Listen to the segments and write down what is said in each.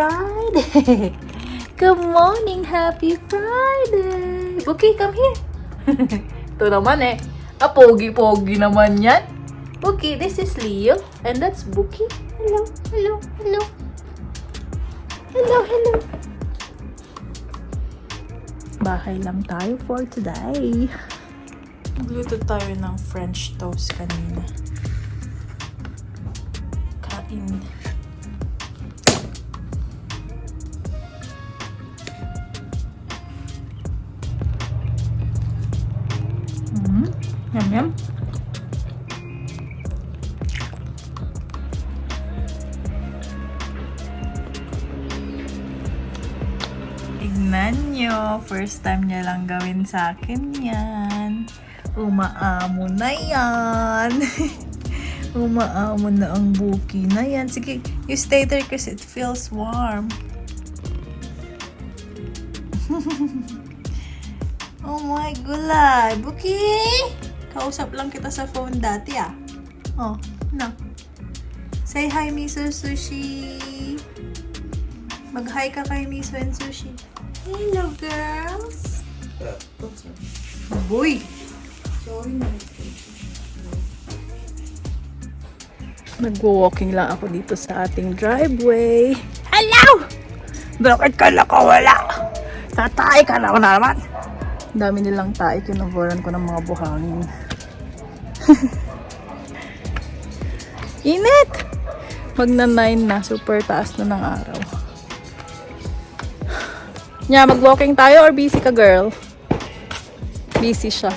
Friday! Good morning! Happy Friday! Buki, come here! Ito naman eh. Pogi-pogi naman yan. Buki, this is Leo. And that's Buki. Hello, hello, hello. Hello, hello. Bahay lang tayo for today. Nagluto tayo ng French toast kanina. Kain. Yum, yum. Tignan nyo. First time niya lang gawin sa akin yan. Umaamo na yan. Umaamo na ang buki na yan. Sige, you stay there because it feels warm. Oh my gulay. Buki! Kausap lang kita sa phone dati ah. Oh, no. Say hi, Miso Sushi. Mag-hi ka kay Miso and Sushi. Hello, girls. Boy! Sorry na. Nag-walking lang ako dito sa ating driveway. Hello! Bakit ka nakawala? Tatay ka na naman. Dami nilang tae. Kinuburan ko ng mga buhangin. Init! Magna-9 na. Super taas na ng araw. Nya, mag-walking tayo or busy ka, girl? Busy siya.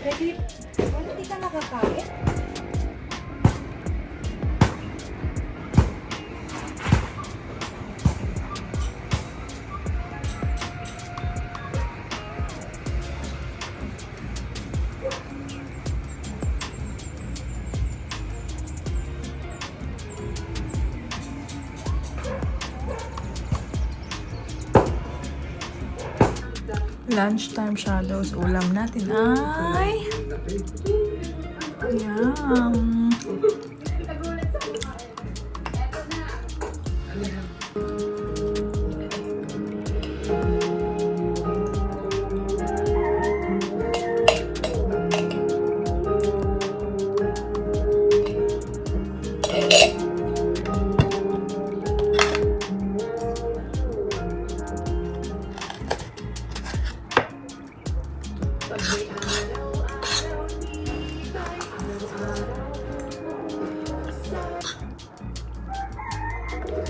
Baby, hindi ka nakakain? Lunchtime shadows. Ulam natin ay yum.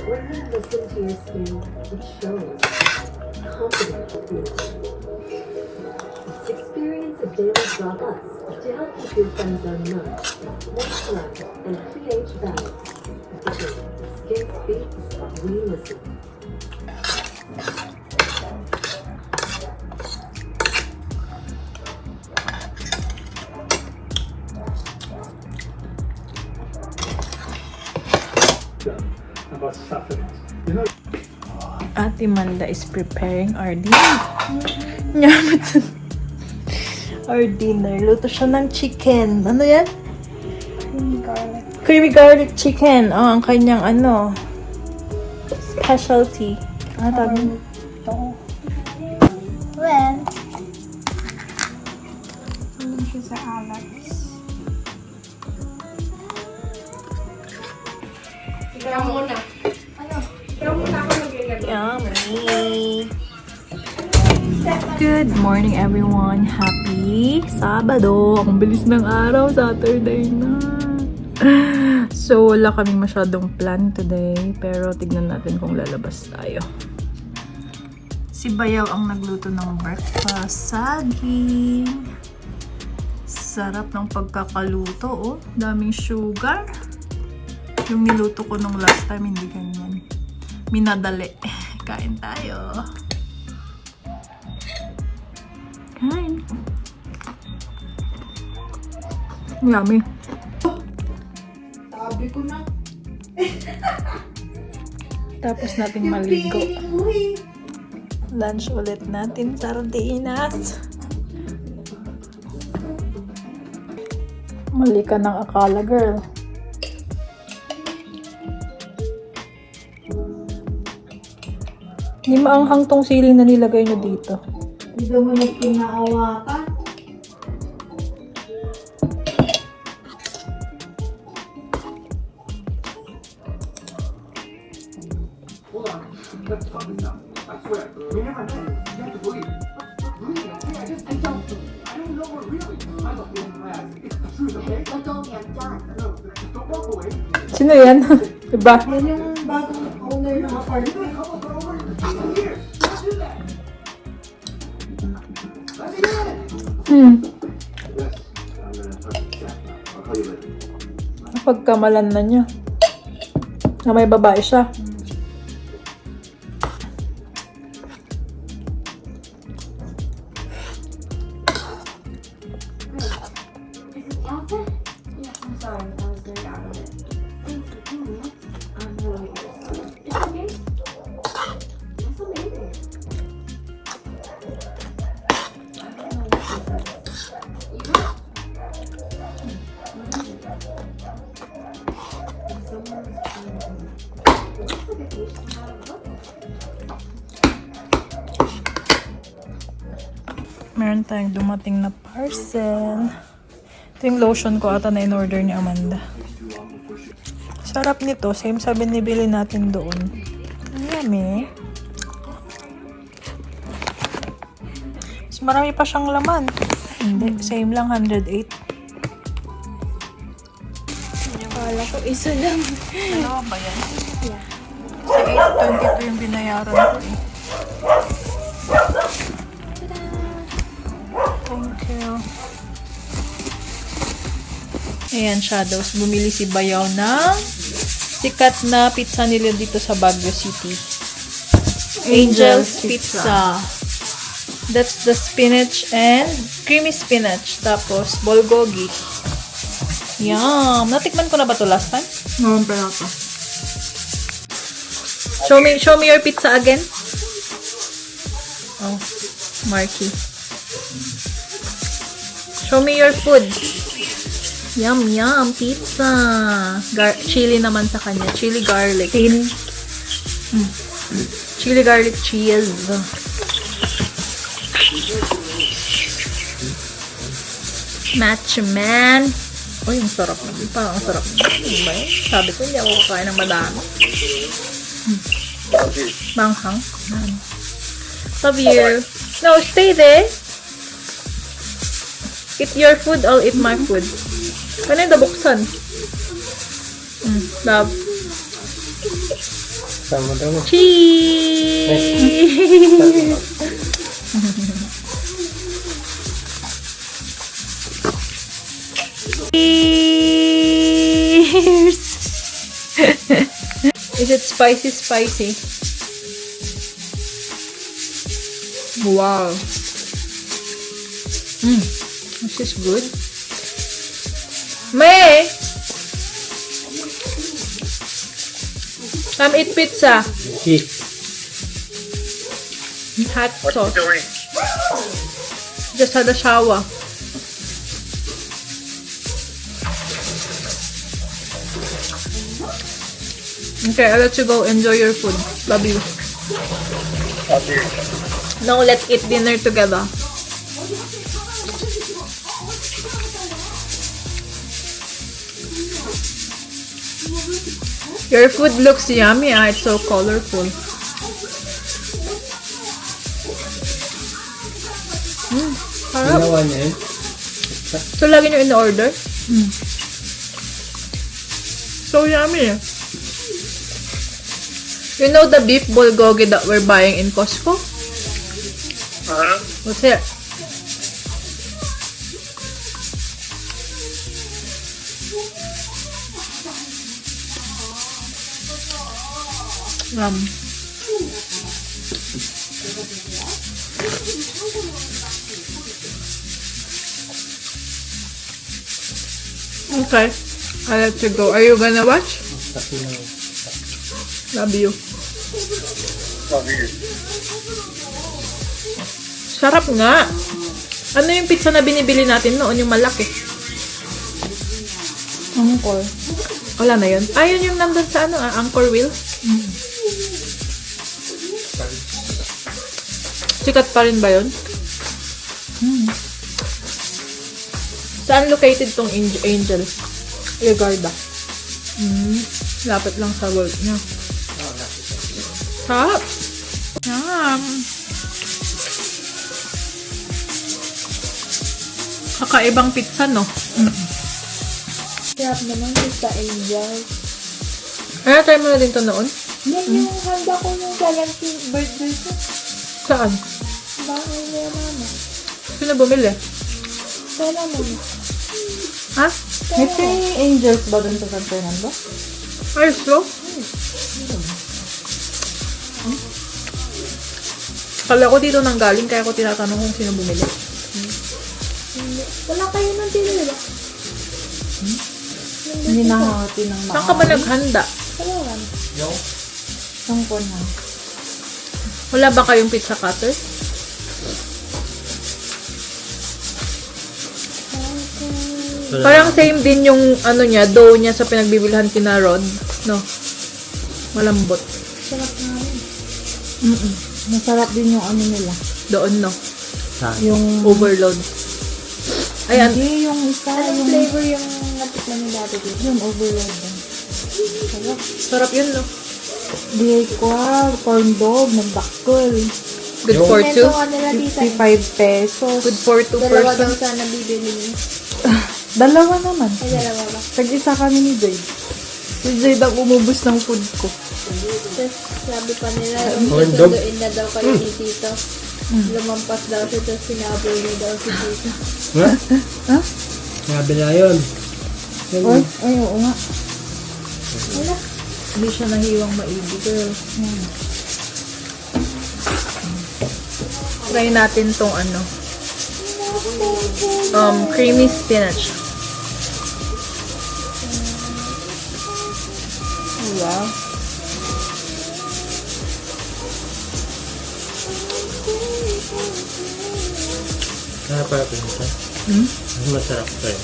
When you listen to your skin, it shows confidence boost. Experience a daily drop us to help keep your friends on month, next and pH balance. Skin speaks, we listen. About sustenance. You know, Ate Manda is preparing our dinner. Nyamit. Our dinner. Luto siya ng chicken. Ano yan? Creamy garlic chicken. Oh, ang kanyang ano. Specialty. Ano tawag mo? Well, hindi siya sa alat. Ikaw muna. Ano? Ikaw muna ako mag-ilagay. Yummy! Good morning everyone! Happy Sabado! Ang bilis ng araw, Saturday na! So, wala kaming masyadong plan today, pero tignan natin kung lalabas tayo. Si Bayaw ang nagluto ng breakfast. Saging! Sarap ng pagkakaluto, oh. Daming sugar. Yung niluto ko nung last time, hindi ganyan. Minadali. Kain tayo. Kain. Yummy. Sabi ko na. Tapos nating maligo. Lunch ulit natin, sardinas. Mali ka ng akala, girl. Hindi maanghang tong sili na nilagay nyo dito. Hindi mo nagpinaawakan. Sino yan? Diba? Yan yung bagong owner ng apartment. Pagkamalan na niya. Na may babae siya. Meron tayong dumating na parcel. Ito yung lotion ko ata na in-order ni Amanda. Sarap nito. Same sabi nibili natin doon. Yummy. Mas marami pa siyang laman. Hindi. Same lang. 108. Kala ko isa lang. Ano ba yan? Sa 822 yung binayaran ko eh. Thank you. Ayan, Shadows. Bumili si Bayaw ng sikat na pizza nila dito sa Baguio City. Angel's Pizza. That's the spinach and creamy spinach. Tapos, bulgogi. Yum! Natikman ko na ba to last time? Noon pa ako. Show me your pizza again. Oh, Marky. Show me your food. Yum, yum, pizza. Chili naman sa kanya. Chili garlic. Chili garlic cheese. Match man. Uy, ang sarap na. Parang ang sarap na. Ano ba yun? Sabi ko, hindi ako kakain ng madami. Manghang. Love you. No, stay there. Eat your food, I'll eat my food. Kanina buksan. Love. Sama daw. Cheese! Cheers! Is it spicy? Spicy. Wow. This is good. May! Come eat pizza. Hot sauce. Just had a shower. Okay, I'll let you go. Enjoy your food. Love you. Now let's eat dinner together. Your food looks yummy. It's so colorful. Harap. Ginawa niya yun. So, lagi nyo in-order? So yummy. You know the beef bulgogi that we're buying in Costco? What's it? Okay. I'll let you go. Are you gonna watch? Love you. Sarap nga. Ano yung pizza na binibili natin noon? Yung malaki. Angkor. Wala na yun. Ayun yung nandun sa ano, Anchor Wheel. Sikat pa rin ba yun? Saan located tong Angel? Legarda. Lapit lang sa work niya. Sarap! Yum! Kakaibang pizza, no? Sarap naman sa Angel. Ay, try mo na din to noon? Yan yung handa ko nung galang birthday ko. Saan? Bakit niya mama? Sino bumili? Wala mama. Ha? May Angels ba dun sa San Fernando? Ay, slow? Kala ko dito nang galing, kaya ko tinatanong kung sino bumili. Wala kayo nang tinili ba? Hindi nakakati ng Saan ka ba naghanda? Wala lang. Tungkol na. Wala ba kayong pizza cutter? Parang same din yung ano niya, dough niya sa pinagbibilhan kina Rod, no? Malambot. Sarap na rin. Masarap din yung ano nila. Doon, no? Yung, Overload. Ayan. hindi yung isa, Anong yung, flavor yung natikman niyo dati dito? yung overload din. Sarap yun, no? Bigay ko, corn dog, nagdakol. Good for two. Ito nila dito. 55 pesos. Good for two Dalawa daw person. sana bibili niyo. Dalawa naman. Ay, dalawa ba? Tag-isa kami ni Jade. Si Jade ang umubos ng food ko. Tapos sabi pa nila, susunduin na daw kayo ni Tito. Lumampas daw siya, tapos sinabol niya daw si Tito. Ha? Sabi na yun. Ay, oo nga. Wala. Hindi siya nahiwang maigi, girl. Try natin tong ano. Creamy spinach. Wow. Para pinta. Masarap to eh.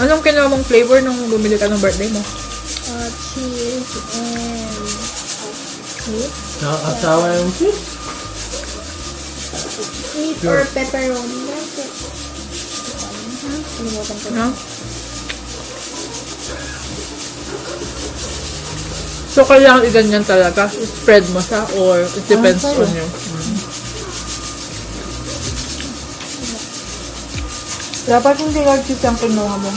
Anong kinuha mong flavor nung bumili ka ng birthday mo? Cheese and meat. Nakakasawa yung cheese. Meat or pepperoni. Kalimutan ko. No? So, kailangan i-ganyan talaga? Spread mo siya or it depends sa'yo. on you? Dapat hindi hard cheese ang kinuha mo.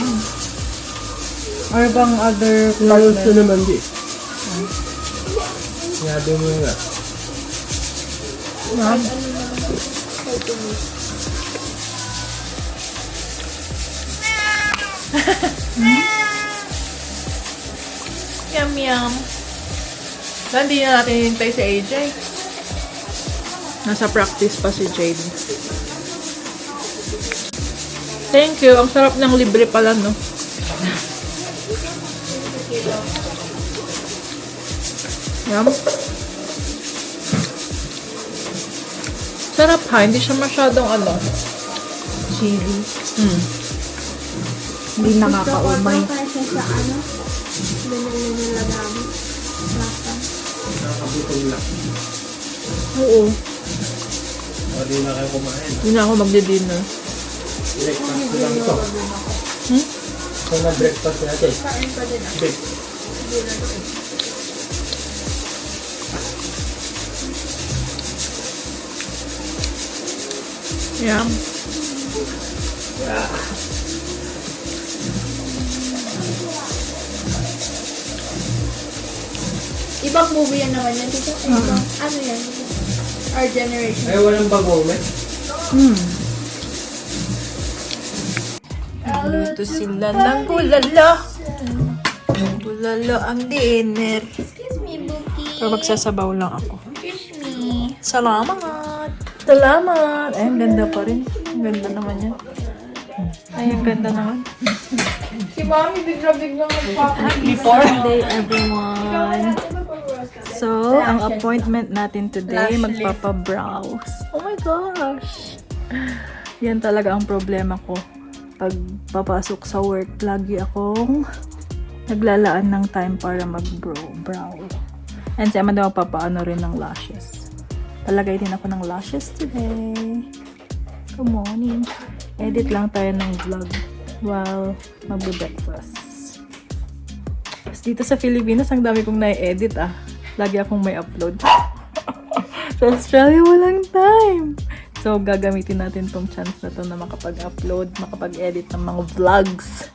Or bang other Lalo partner? naman di. Sinabi mo nga. Yum, yum. Hindi na natin hintay si AJ. Nasa practice pa si Jade. Thank you. Ang sarap ng libre pala, no? Yum. Sarap ha. Hindi siya masyadong ano. Chili. Mm. Hindi nakakaumay. Kasi sa ano, binili nila gamit. Nakakabutom na. Oo. O di na kayo kumain. Hindi na ako magdi-dinner. Breakfast ko lang ito. Ito na breakfast natin. Kain pa din ako. Big. Yum. Ibang movie yan naman yan. Dito, ibang, ano yan? Our Generation. Ay, walang bagong eh. Luto sila ng bulalo. Bulalo ang dinner. Excuse me, Buki. Pero magsasabaw lang ako. Excuse me. Salamat! Salamat! Ay, ang ganda pa rin. Ang ganda naman yan. Ay, ang ganda naman. Si Mami bigla-bigla Sunday, everyone! So, ang appointment natin today, magpapa-browse. Oh my gosh! Yan talaga ang problema ko. Pag papasok sa work, lagi akong naglalaan ng time para mag-brow. And si Amanda magpapaano rin ng lashes. Palagay din ako ng lashes today. Good morning. Edit lang tayo ng vlog while magbe-breakfast. Tapos dito sa Pilipinas, ang dami kong na-edit Lagi akong may upload. Sa Australia, walang time. So, gagamitin natin tong chance na to na makapag-upload, makapag-edit ng mga vlogs.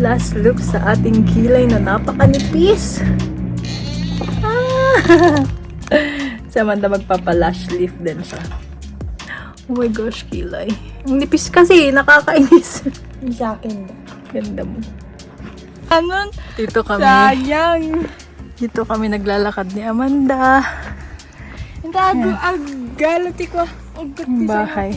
Last look sa ating kilay na napakanipis. Si Amanda magpapa-lash lift din siya. Oh my gosh, kilay. Ang nipis kasi, nakakainis. Sa akin. Ganda mo. Anon? Dito kami. Sayang. Dito kami naglalakad ni Amanda. Ang galati ko. Ang bahay.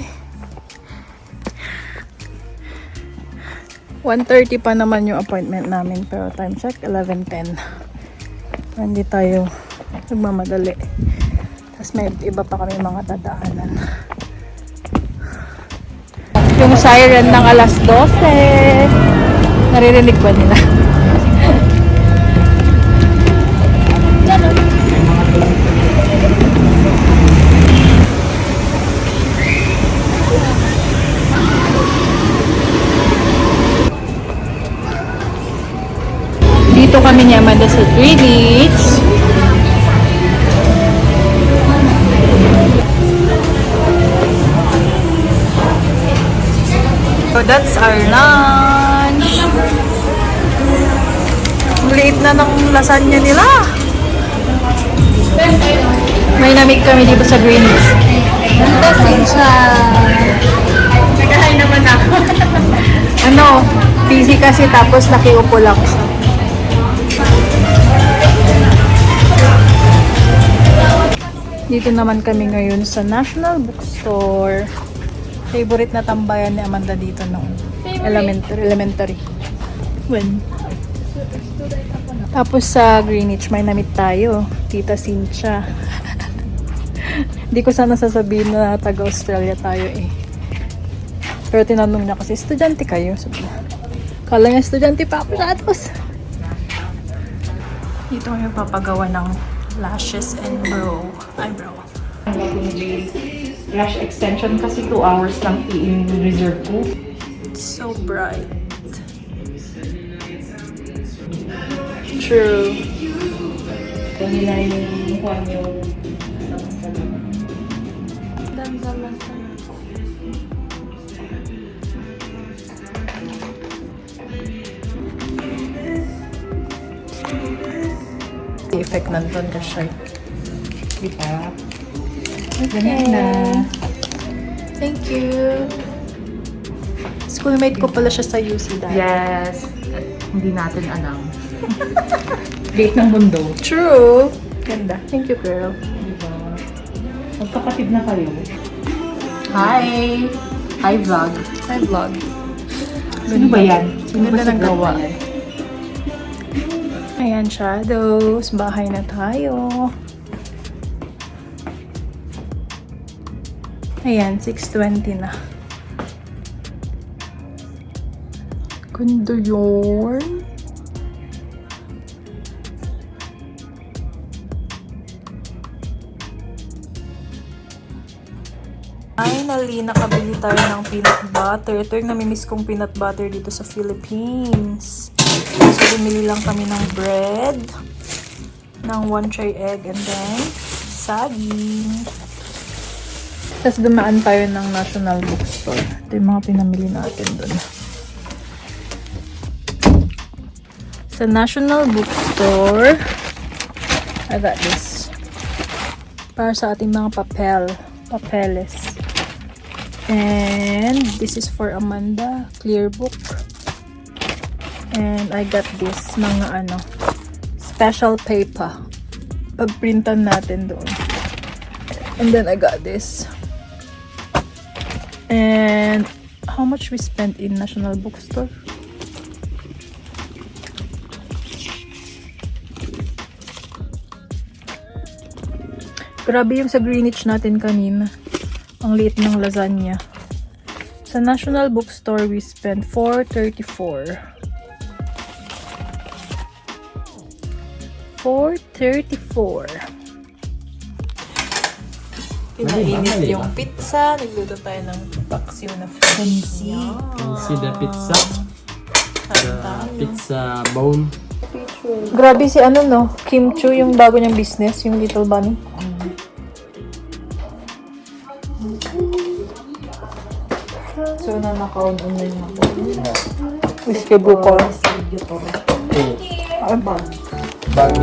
1:30 pa naman yung appointment namin, pero time check 11:10. Hindi tayo nagmamadali. Tapos may iba pa kami mga dadaanan. Yung siren ng alas 12. Naririnig ba nila? Dito kami ni Amanda sa Greenwich. So that's our lunch. Liit na ng lasagna nila. May namig kami dito sa Greenwich. Lasing siya. Nagahay naman ako. Busy kasi tapos nakiupo lang siya. Dito naman kami ngayon sa National Bookstore. Favorite na tambayan ni Amanda dito nung elementary. When? Tapos sa Greenwich may namit tayo. Tita Cynthia. Hindi ko sana sasabihin na taga-Australia tayo Pero tinanong niya kasi, estudyante kayo? Sabi niya. Kala niya estudyante pa ako sa Atos. Dito kami papagawa ng lashes and eyebrow. Lash extension kasi 2 hours lang i-reserve ko. It's so bright. True. Kaya nila yung kwan yung effect nandun ka siya. diba? Ganyan na. Thank you. Schoolmate ko pala siya sa UC dahil. Yes. At hindi natin alam. Gate ng mundo. True. Ganda. Thank you, girl. Diba? Magkapatid na kayo. Hi! Hi, vlog. Hi, vlog. Sino ba yan? Sino ba Ganda sa ng vlog gawa. na yan? Ayan, shadows. Bahay na tayo. Ayan, 6:20 na. Ganda yun. Finally, nakabili tayo ng peanut butter. Ito yung namimiss kong peanut butter dito sa Philippines. So, bumili lang kami ng bread, ng 1 tray egg, and then saging. Tapos dumaan tayo ng National Bookstore. Ito yung mga pinamili natin doon. Sa National Bookstore, I got this. Para sa ating mga papeles. And this is for Amanda, clear book. And I got this, mga special paper. Pagprintan natin doon. And then I got this. And how much we spent in National Bookstore? Grabe yung sa Greenwich natin kanina. Ang liit ng lasagna. Sa National Bookstore, we spent $4.34. 4:34. Pinainit yung pizza. Nagluto tayo ng paksiw na fancy. See the pizza? The pizza bone. Grabe si ano no, Kim Chu, yung bago niyang business, yung Little Bunny. So, nanakaon-on na yun ako. Whiskey Bukol. Bag.